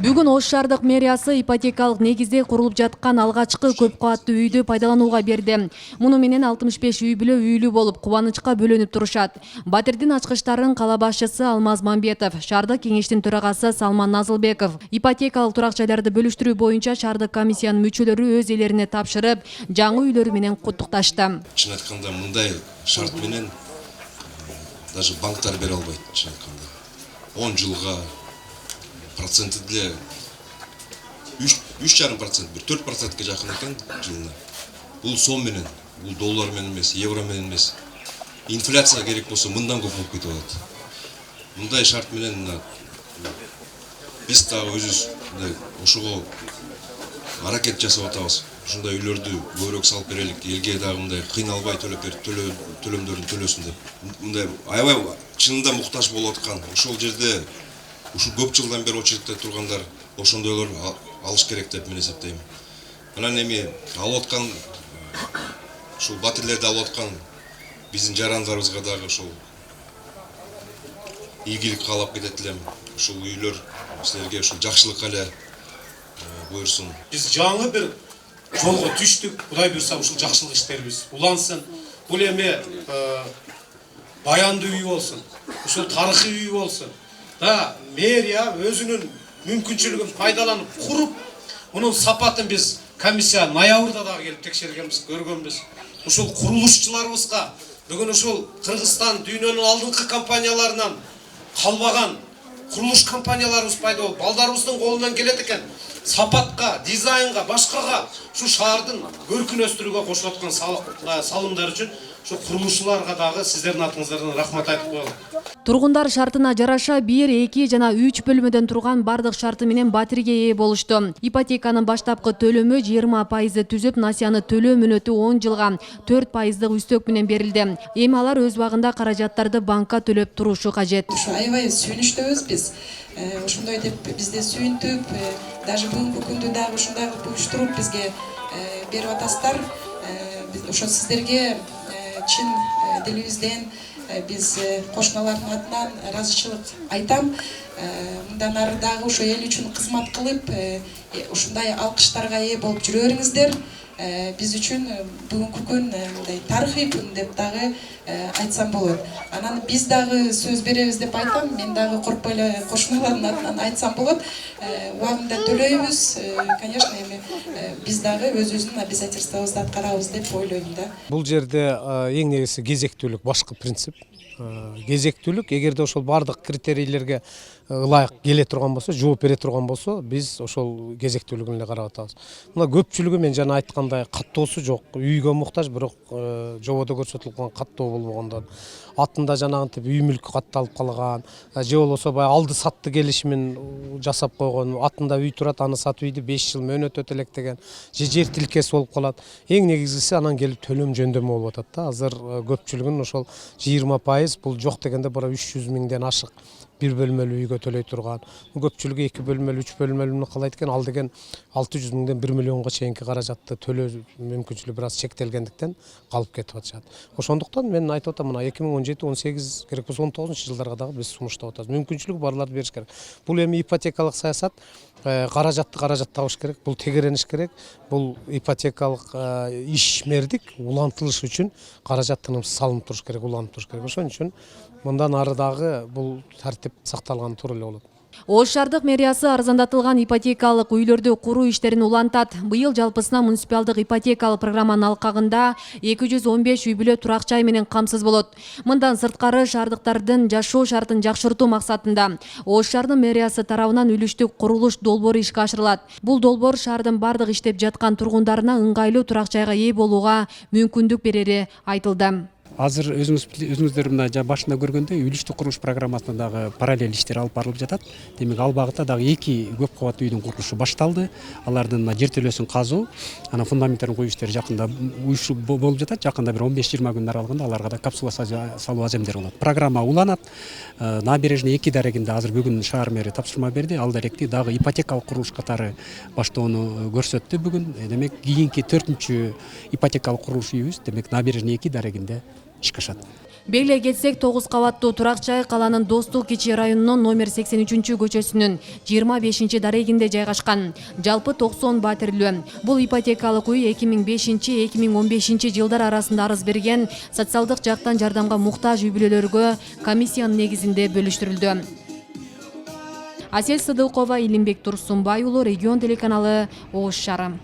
Бүгүн Ош шаардык мэриясы ипотекалык негизде курулуп жаткан алгачкы көп кабаттуу үйдү пайдаланууга берди. Муну менен 65 үй бүлө үйлүү болуп, кубанычка бөлөнүп турушат. Батирдин ачкычтарын кала башчысы Алмаз Мамбетов, шаардык кеңештин төрагасы Салман Назылбеков ипотекалык турак жайларды бөлүштүрүү боюнча шаардык комиссиянын мүчөлөрү өз ээлерине тапшырып, жаңы үйлөрү менен куттукташты. Чын айтканда мындай шарт менен даже банктар бере албайт. Чын айтканда 10 жылга проценти деле 3,5%, 4%га жакын экен жылына. Бул сом менен, бул доллар менен эмес, евро менен эмес. Инфляция керек болсо мындан көп болуп кетип атат. Мындай шарт менен биз дагы өзүбүз ошого аракет жасап атабыз. Ушундай үйлөрдү көбүрөөк салып берелик, элге дагы мындай кыйналбай төлөмдөрүн төлөсүн деп. Мындай аябай чынында муктаж болуп аткан, ошол жерде ушул көп жылдан бери очередте тургандар ошондойлор алыш керек деп мен эсептейм. Анан эми алып аткан ушул батирлерди алып аткан биздин жарандарыбызга дагы ушул ийгилик каалап кетет элем. Ушул үйлөр силерге ушул жакшылык эле буйрсун. Биз жаңы бир жолго түштүк. Кудай буйрса ушул жакшылык иштерибиз улансын. Бул эми баяндуу үй болсун. Ушул тарыхый үй болсун. Да, мэрия өзүнүн мүмкүнчүлүгүн пайдаланып куруп, мунун сапатын биз комиссия ноябрда дагы келип текшергенбиз, көргөнбүз. Ушул курулушчуларыбызга бүгүн ушул Кыргызстан дүйнөнүн алдыңкы компанияларынан калбаган курулуш компанияларыбыз пайда болуп, балдарыбыздын колунан келет экен. Сапатка, дизайнга, башкага ушу шаардын көркүн өстүрүүгө кошулуп аткан салымдар үчүн şu kuruluşlarga dagы sizlerin atыңыздардан рахмат айтып коелу. Тургундар шартына жараша 1, 2 жана 3 бөлмөдөн турган бардык шарты менен батирге ээ болушту. Ипотеканын баштапкы төлөмү 20% түзүп, насыяны төлөө мөөнөтү 10 жылга 4% үстөк менен берилди. Эми алар өз убагында каражаттарды банкка төлөп турушу кажет. Ушу аябай сүйүнүчтүүбүз биз. Ошондой деп бизди сүйүнтүп, даже бүгүнкү күндү дагы ушундай уюштуруп бизге берип атасыздар. Ошо сиздерге чын дилибизден биз кошуналардын атынан ыраазычылык айтам. Мындан ары дагы ошо эл үчүн кызмат кылып, ушундай алкыштарга ээ болуп жүрө бериңиздер. Биз үчүн бүгүнкү күн мындай тарыхый күн деп дагы айтсам болот. Анан биз дагы сөз беребиз деп айтам. Мен дагы коркпой эле кошуналардын атынан айтсам болот. Убагында төлөйбүз. Конечно, эми биз дагы өзүбүздүн обязательствобузду аткарабыз деп ойлойм да. Бул жерде эң негизги кезектүүлүк башкы принцип. Кезектүүлүк, эгерде ошол бардык критерийлерге ылайык келе турган болсо, жооп бере турган болсо, биз ошол кезектүүлүгүн эле карап атабыз. Мына көпчүлүгү мен жана айткандай каттоосу жок, үйгө муктаж, бирок жободо көрсөтүлгөн каттоо болбогондон, атында жанагынтип үй мүлкү катталып калган, же болбосо баягы алды сатты келишимин жасап койгон, атында үй турат, аны сатып үйдү 5 жыл мөөнөт өтөлек деген, же жер тилкеси болуп калат. Эң негизгиси анан келип төлөм жөндөмү болуп атат да. Азыр көпчүлүгүн ошол 20% бул жок дегенде бара 300 миңден ашык bir bölmeli үйгө төлөй турган. Көпчүлүгү 2 бөлмөлүү, 3 бөлмөлүүнү каалайт экен. Ал деген 600 миңден 1 миллионго чейинки каражатты төлөө мүмкүнчүлүгү бир аз чектелгендиктен калып кетип атышат. Ошондуктан мен айтып атам, мына 2017-18 керек болсо 19-жылдарга дагы биз сунуштап атабыз. Мүмкүнчүлүгү барларды бериш керек. Бул эми ипотекалык саясат каражатты табыш керек, бул тегерениш керек, бул ипотекалык ишмердик улантылыш үчүн каражат тынымсыз салынып туруш керек, уланып туруш керек. Ошон үчүн мындан ары дагы бул тартип сакталган туура эле болот. Ош шаардык мэриясы арзандатылган ипотекалык үйлөрдү куруу иштерин улантат. Быйыл жалпысына муниципалдык ипотекалык программанын алкагында 215 үй бүлө турак жай менен камсыз болот. Мындан сырткары шаардыктардын жашоо шартын жакшыртуу максатында Ош шаарынын мэриясы тарабынан үлүштүк курулуш долбоору ишке ашырылат. Бул долбоор шаардын бардык иштеп жаткан тургундарына ыңгайлуу турак жайга ээ болууга мүмкүндүк берери айтылды. Азыр өзүңүздөр мына башында көргөндөй үлүштүк курулуш программасына дагы параллель иштер алып барылып жатат. Демек ал багытта дагы 2 көп кабаттуу үйдүн курулушу башталды. Алардын жер төлөөсүн казуу, анан фундаменттерин куюу иштери жакында болуп жатат. Жакында бир 15-20 күн аралыгында аларга да капсула салуу аземдер болот. Программа уланат. Набережный 2 дарегинде азыр бүгүн шаар мэри тапшырма берди. Ал даректи дагы ипотекалык курулуш катары баштоону көрсөттү бүгүн. Демек кийинки 4-үчү ипотекалык курулуш үйүбүз демек Набережный 2 дарегинде ишке ашат. Беле кетсек 9 кабаттуу турак жай каланын Достук кичи районунун номер 83 көчөсүнүн 25 дарегинде жайгашкан. Жалпы 90 батирлүү. Бул ипотекалык үй 2005-2015 жылдар арасында арыз берген социалдык жактан жардамга муктаж үй бүлөлөргө комиссиянын негизинде бөлүштүрүлдү. Асел Сыдыкова, Илимбек Турсунбай уулу, Регион телеканалы, Ош шаары.